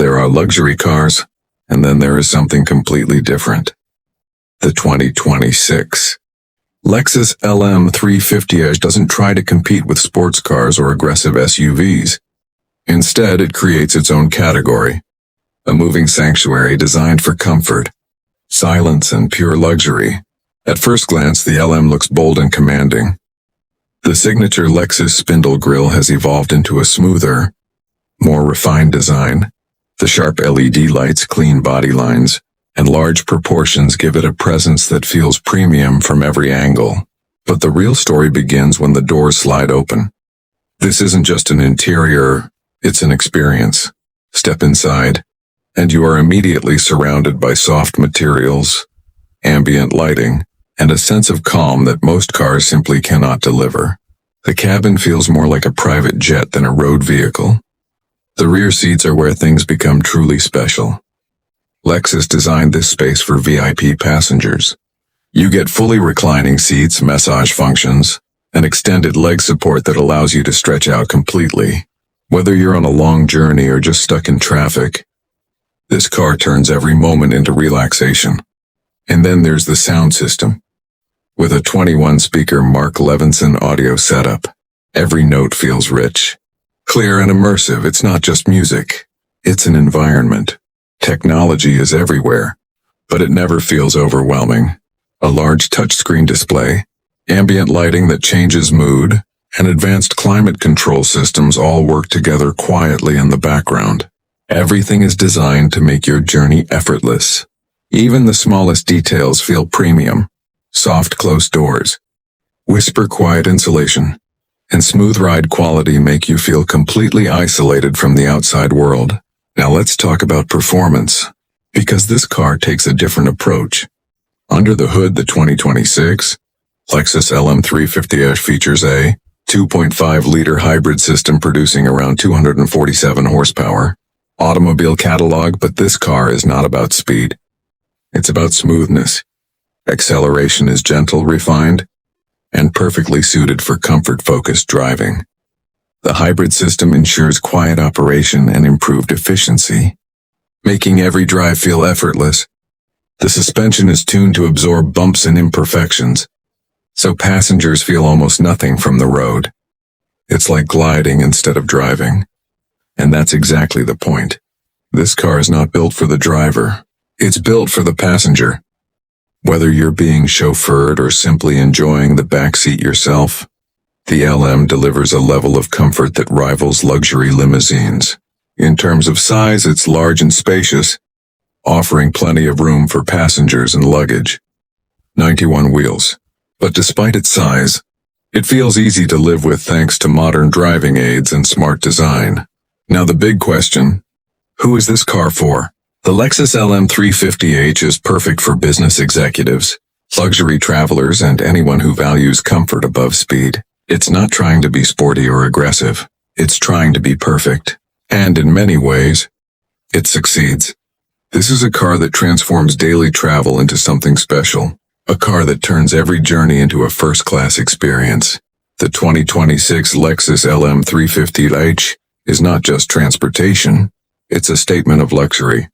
There are luxury cars, and then there is something completely different. The 2026 Lexus LM 350h doesn't try to compete with sports cars or aggressive SUVs. Instead, it creates its own category, a moving sanctuary designed for comfort, silence, and pure luxury. At first glance, the LM looks bold and commanding. The signature Lexus spindle grille has evolved into a smoother, more refined design. The sharp LED lights, clean body lines, and large proportions give it a presence that feels premium from every angle. But the real story begins when the doors slide open. This isn't just an interior, it's an experience. Step inside, and you are immediately surrounded by soft materials, ambient lighting, and a sense of calm that most cars simply cannot deliver. The cabin feels more like a private jet than a road vehicle. The rear seats are where things become truly special. Lexus designed this space for VIP passengers. You get fully reclining seats, massage functions, and extended leg support that allows you to stretch out completely. Whether you're on a long journey or just stuck in traffic, this car turns every moment into relaxation. And then there's the sound system. With a 21-speaker Mark Levinson audio setup, every note feels rich, clear, and immersive. It's not just music, it's an environment. Technology is everywhere, but it never feels overwhelming. A large touchscreen display, ambient lighting that changes mood, and advanced climate control systems all work together quietly in the background. Everything is designed to make your journey effortless. Even the smallest details feel premium. Soft closed doors, whisper quiet insulation, and smooth ride quality make you feel completely isolated from the outside world. Now let's talk about performance, because this car takes a different approach. Under the hood, the 2026 Lexus LM 350h features a 2.5-liter hybrid system producing around 247 horsepower. Automobile catalog, but this car is not about speed. It's about smoothness. Acceleration is gentle, refined, and perfectly suited for comfort-focused driving. The hybrid system ensures quiet operation and improved efficiency, making every drive feel effortless. The suspension is tuned to absorb bumps and imperfections, so passengers feel almost nothing from the road. It's like gliding instead of driving. And that's exactly the point. This car is not built for the driver. It's built for the passenger. Whether you're being chauffeured or simply enjoying the backseat yourself, the LM delivers a level of comfort that rivals luxury limousines. In terms of size, it's large and spacious, offering plenty of room for passengers and luggage. 91 wheels. But despite its size, it feels easy to live with thanks to modern driving aids and smart design. Now the big question, who is this car for? The Lexus LM 350h is perfect for business executives, luxury travelers, and anyone who values comfort above speed. It's not trying to be sporty or aggressive. It's trying to be perfect. And in many ways, it succeeds. This is a car that transforms daily travel into something special. A car that turns every journey into a first-class experience. The 2026 Lexus LM 350h is not just transportation, it's a statement of luxury.